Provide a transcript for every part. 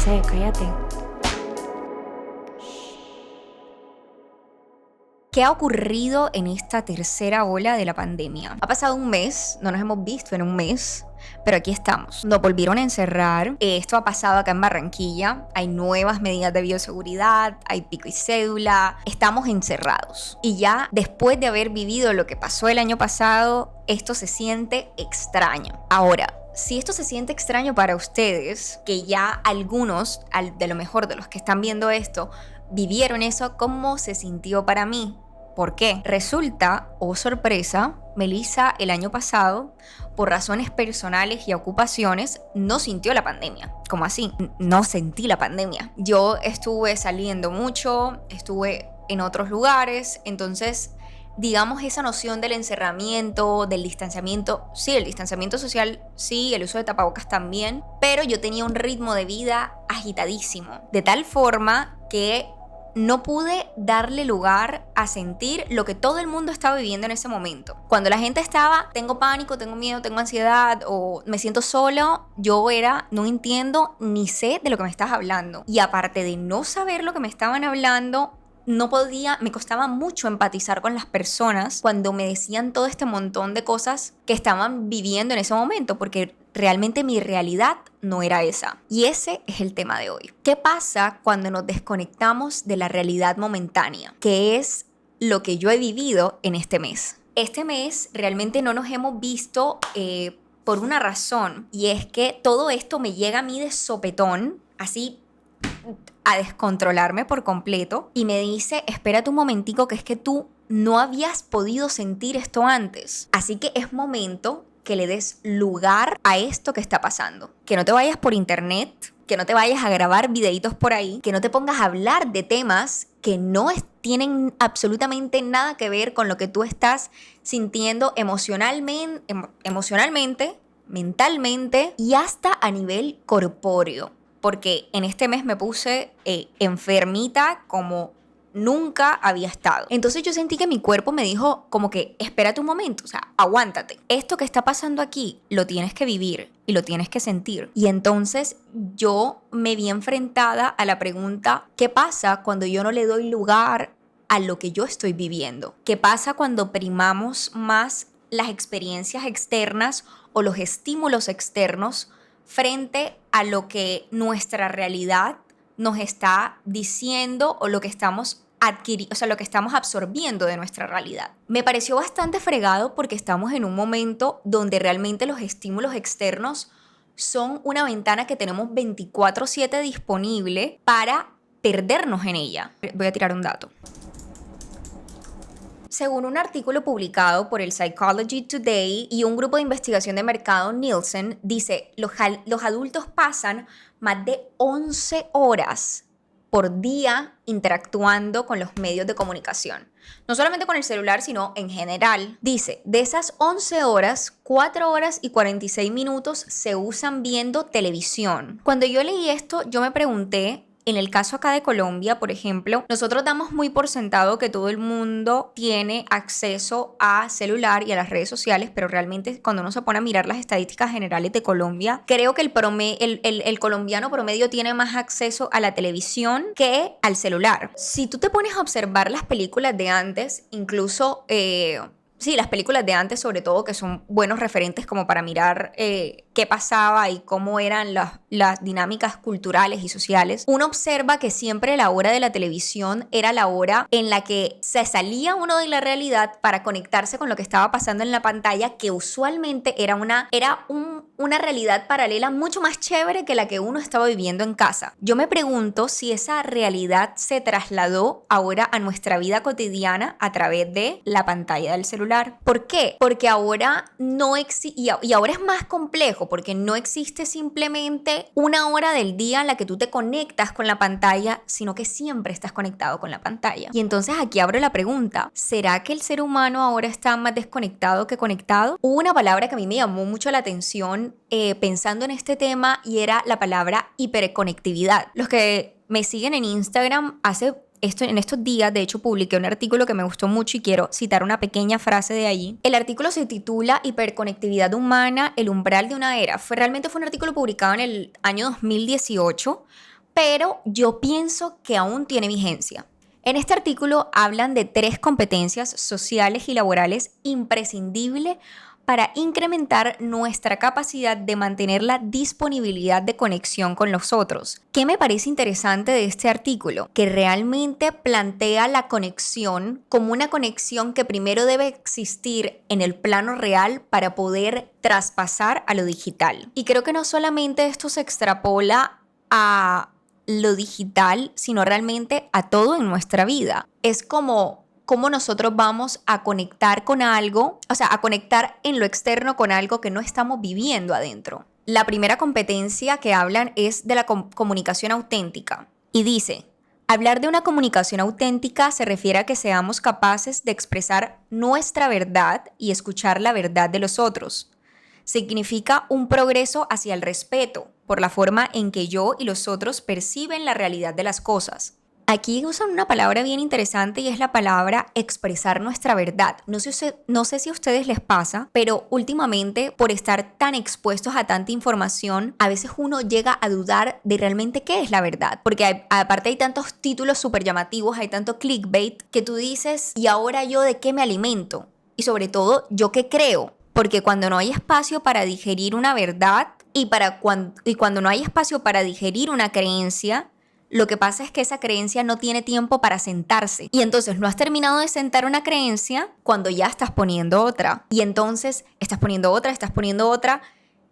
sé, cállate. ¿Qué ha ocurrido en esta tercera ola de la pandemia? Ha pasado un mes, no nos hemos visto en un mes, pero aquí estamos. Nos volvieron a encerrar. Esto ha pasado acá en Barranquilla. Hay nuevas medidas de bioseguridad, hay pico y cédula. Estamos encerrados. Y ya después de haber vivido lo que pasó el año pasado, esto se siente extraño. Ahora, si esto se siente extraño para ustedes, que ya algunos, de lo mejor de los que están viendo esto, vivieron eso, ¿cómo se sintió para mí? ¿Por qué? Resulta, oh sorpresa, Melissa el año pasado, por razones personales y ocupaciones, no sintió la pandemia. ¿Cómo así? No sentí la pandemia. Yo estuve saliendo mucho, estuve en otros lugares, entonces digamos esa noción del encerramiento, del distanciamiento, sí, el distanciamiento social, sí, el uso de tapabocas también, pero yo tenía un ritmo de vida agitadísimo, de tal forma que no pude darle lugar a sentir lo que todo el mundo estaba viviendo en ese momento. Cuando la gente estaba, tengo pánico, tengo miedo, tengo ansiedad o me siento solo, yo era, no entiendo ni sé de lo que me estás hablando. Y aparte de no saber lo que me estaban hablando, no podía, me costaba mucho empatizar con las personas cuando me decían todo este montón de cosas que estaban viviendo en ese momento, porque realmente mi realidad no era esa. Y ese es el tema de hoy. ¿Qué pasa cuando nos desconectamos de la realidad momentánea? Que es lo que yo he vivido en este mes. Este mes realmente no nos hemos visto por una razón, y es que todo esto me llega a mí de sopetón, así a descontrolarme por completo, y me dice, espérate un momentico, que es que tú no habías podido sentir esto antes. Así que es momento que le des lugar a esto que está pasando. Que no te vayas por internet, que no te vayas a grabar videitos por ahí, que no te pongas a hablar de temas que no tienen absolutamente nada que ver con lo que tú estás sintiendo emocionalmente, mentalmente y hasta a nivel corpóreo. Porque en este mes me puse enfermita como nunca había estado. Entonces yo sentí que mi cuerpo me dijo como que espérate un momento, o sea, aguántate. Esto que está pasando aquí lo tienes que vivir y lo tienes que sentir. Y entonces yo me vi enfrentada a la pregunta, ¿qué pasa cuando yo no le doy lugar a lo que yo estoy viviendo? ¿Qué pasa cuando primamos más las experiencias externas o los estímulos externos frente a lo que nuestra realidad nos está diciendo o lo que estamos adquiriendo, o sea, lo que estamos absorbiendo de nuestra realidad? Me pareció bastante fregado porque estamos en un momento donde realmente los estímulos externos son una ventana que tenemos 24/7 disponible para perdernos en ella. Voy a tirar un dato. Según un artículo publicado por el Psychology Today y un grupo de investigación de mercado Nielsen, dice, los adultos pasan más de 11 horas por día interactuando con los medios de comunicación. No solamente con el celular, sino en general. Dice, de esas 11 horas, 4 horas y 46 minutos se usan viendo televisión. Cuando yo leí esto, yo me pregunté, en el caso acá de Colombia, por ejemplo, nosotros damos muy por sentado que todo el mundo tiene acceso a celular y a las redes sociales, pero realmente cuando uno se pone a mirar las estadísticas generales de Colombia, creo que el colombiano promedio tiene más acceso a la televisión que al celular. Si tú te pones a observar las películas de antes, incluso sí, las películas de antes sobre todo, que son buenos referentes como para mirar qué pasaba y cómo eran las dinámicas culturales y sociales, uno observa que siempre la hora de la televisión era la hora en la que se salía uno de la realidad para conectarse con lo que estaba pasando en la pantalla, que usualmente era una realidad paralela mucho más chévere que la que uno estaba viviendo en casa. Yo me pregunto si esa realidad se trasladó ahora a nuestra vida cotidiana a través de la pantalla del celular. ¿Por qué? Porque ahora no existe, y ahora es más complejo, porque no existe simplemente una hora del día en la que tú te conectas con la pantalla, sino que siempre estás conectado con la pantalla. Y entonces aquí abro la pregunta, ¿será que el ser humano ahora está más desconectado que conectado? Hubo una palabra que a mí me llamó mucho la atención pensando en este tema, y era la palabra hiperconectividad. Los que me siguen en Instagram en estos días, de hecho, publiqué un artículo que me gustó mucho y quiero citar una pequeña frase de allí. El artículo se titula Hiperconectividad humana, el umbral de una era. Realmente fue un artículo publicado en el año 2018 pero yo pienso que aún tiene vigencia. En este artículo hablan de 3 competencias sociales y laborales imprescindibles para incrementar nuestra capacidad de mantener la disponibilidad de conexión con los otros. ¿Qué me parece interesante de este artículo? Que realmente plantea la conexión como una conexión que primero debe existir en el plano real para poder traspasar a lo digital. Y creo que no solamente esto se extrapola a lo digital, sino realmente a todo en nuestra vida. Es como cómo nosotros vamos a conectar con algo, o sea, a conectar en lo externo con algo que no estamos viviendo adentro. La primera competencia que hablan es de la comunicación auténtica. Y dice, hablar de una comunicación auténtica se refiere a que seamos capaces de expresar nuestra verdad y escuchar la verdad de los otros. Significa un progreso hacia el respeto por la forma en que yo y los otros perciben la realidad de las cosas. Aquí usan una palabra bien interesante y es la palabra expresar nuestra verdad. No sé si a ustedes les pasa, pero últimamente por estar tan expuestos a tanta información, a veces uno llega a dudar de realmente qué es la verdad. Porque aparte hay tantos títulos súper llamativos, hay tanto clickbait que tú dices, ¿y ahora yo de qué me alimento? Y sobre todo, ¿yo qué creo? Porque cuando no hay espacio para digerir una verdad y cuando no hay espacio para digerir una creencia, lo que pasa es que esa creencia no tiene tiempo para sentarse. Y entonces no has terminado de sentar una creencia cuando ya estás poniendo otra. Y entonces estás poniendo otra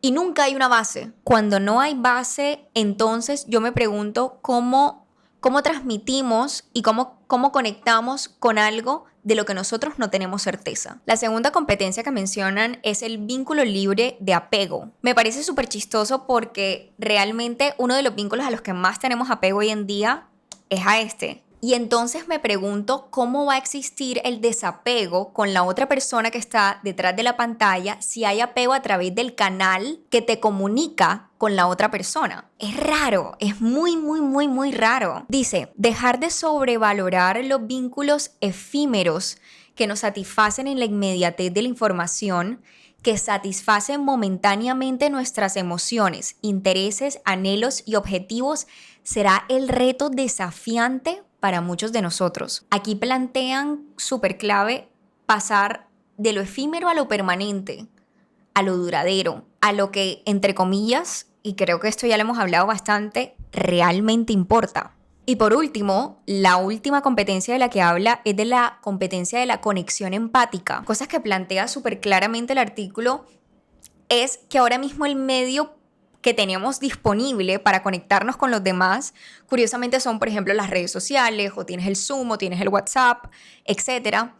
y nunca hay una base. Cuando no hay base, entonces yo me pregunto cómo transmitimos y cómo conectamos con algo de lo que nosotros no tenemos certeza. La segunda competencia que mencionan es el vínculo libre de apego. Me parece súper chistoso porque realmente uno de los vínculos a los que más tenemos apego hoy en día es a este. Y entonces me pregunto cómo va a existir el desapego con la otra persona que está detrás de la pantalla si hay apego a través del canal que te comunica con la otra persona. Es raro, es muy, muy, muy, muy raro. Dice, dejar de sobrevalorar los vínculos efímeros que nos satisfacen en la inmediatez de la información, que satisfacen momentáneamente nuestras emociones, intereses, anhelos y objetivos, será el reto desafiante para muchos de nosotros. Aquí plantean súper clave pasar de lo efímero a lo permanente, a lo duradero, a lo que, entre comillas, y creo que esto ya lo hemos hablado bastante, realmente importa. Y por último, la última competencia de la que habla es de la competencia de la conexión empática. Cosas que plantea súper claramente el artículo es que ahora mismo el medio que tenemos disponible para conectarnos con los demás, curiosamente son, por ejemplo, las redes sociales, o tienes el Zoom, o tienes el WhatsApp, etc.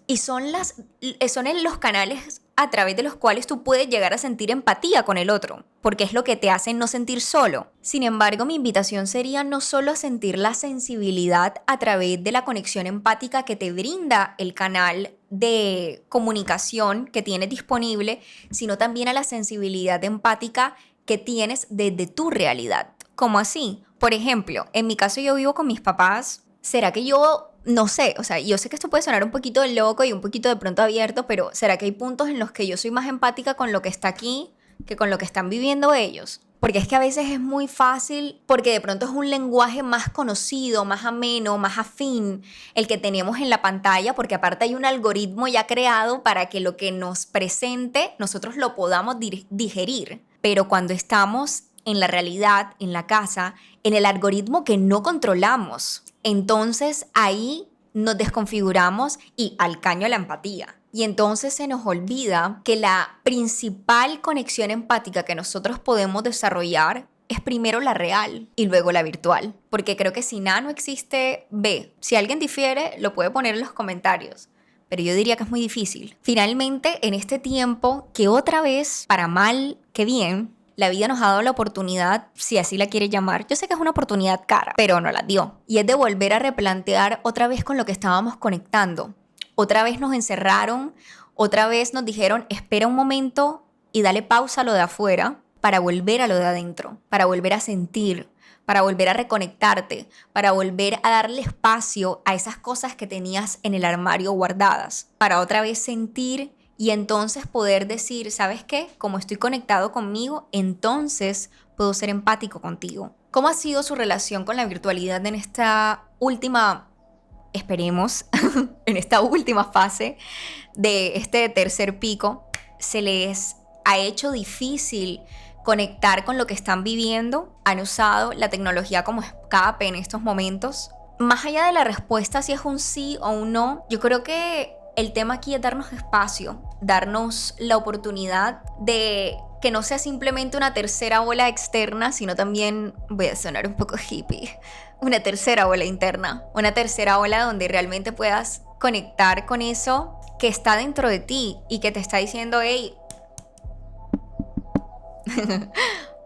Y son los canales a través de los cuales tú puedes llegar a sentir empatía con el otro, porque es lo que te hace no sentir solo. Sin embargo, mi invitación sería no solo a sentir la sensibilidad a través de la conexión empática que te brinda el canal de comunicación que tienes disponible, sino también a la sensibilidad empática que tienes desde tu realidad. ¿Cómo así? Por ejemplo, en mi caso yo vivo con mis papás. ¿Será que yo, no sé, o sea, yo sé que esto puede sonar un poquito de loco y un poquito de pronto abierto, pero ¿será que hay puntos en los que yo soy más empática con lo que está aquí que con lo que están viviendo ellos? Porque es que a veces es muy fácil, porque de pronto es un lenguaje más conocido, más ameno, más afín, el que tenemos en la pantalla, porque aparte hay un algoritmo ya creado para que lo que nos presente nosotros lo podamos digerir. Pero cuando estamos en la realidad, en la casa, en el algoritmo que no controlamos, entonces ahí nos desconfiguramos y al caño la empatía. Y entonces se nos olvida que la principal conexión empática que nosotros podemos desarrollar es primero la real y luego la virtual. Porque creo que sin A no existe B. Si alguien difiere, lo puede poner en los comentarios. Pero yo diría que es muy difícil. Finalmente, en este tiempo que otra vez, para mal que bien, la vida nos ha dado la oportunidad, si así la quiere llamar, yo sé que es una oportunidad cara, pero no la dio. Y es de volver a replantear otra vez con lo que estábamos conectando. Otra vez nos encerraron, otra vez nos dijeron, espera un momento y dale pausa a lo de afuera para volver a lo de adentro, para volver a sentir, para volver a reconectarte, para volver a darle espacio a esas cosas que tenías en el armario guardadas, para otra vez sentir y entonces poder decir, ¿sabes qué? Como estoy conectado conmigo, entonces puedo ser empático contigo. ¿Cómo ha sido su relación con la virtualidad en esta última, esperemos, en esta última fase de este tercer pico? ¿Se les ha hecho difícil conectar con lo que están viviendo? ¿Han usado la tecnología como escape en estos momentos? Más allá de la respuesta si es un sí o un no, yo creo que el tema aquí es darnos espacio, darnos la oportunidad de que no sea simplemente una tercera ola externa, sino también, voy a sonar un poco hippie, una tercera ola interna, una tercera ola donde realmente puedas conectar con eso que está dentro de ti y que te está diciendo, hey,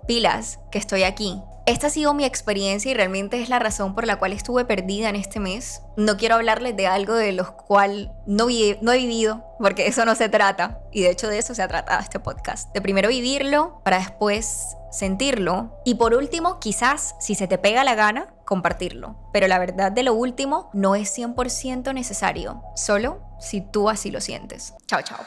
pilas, que estoy aquí. Esta ha sido mi experiencia y realmente es la razón por la cual estuve perdida en este mes. No quiero hablarles de algo de lo cual no he vivido, porque eso no se trata. Y de hecho de eso se ha tratado este podcast. De primero vivirlo para después sentirlo. Y por último, quizás, si se te pega la gana, compartirlo. Pero la verdad de lo último no es 100% necesario. Solo si tú así lo sientes. Chao, chao.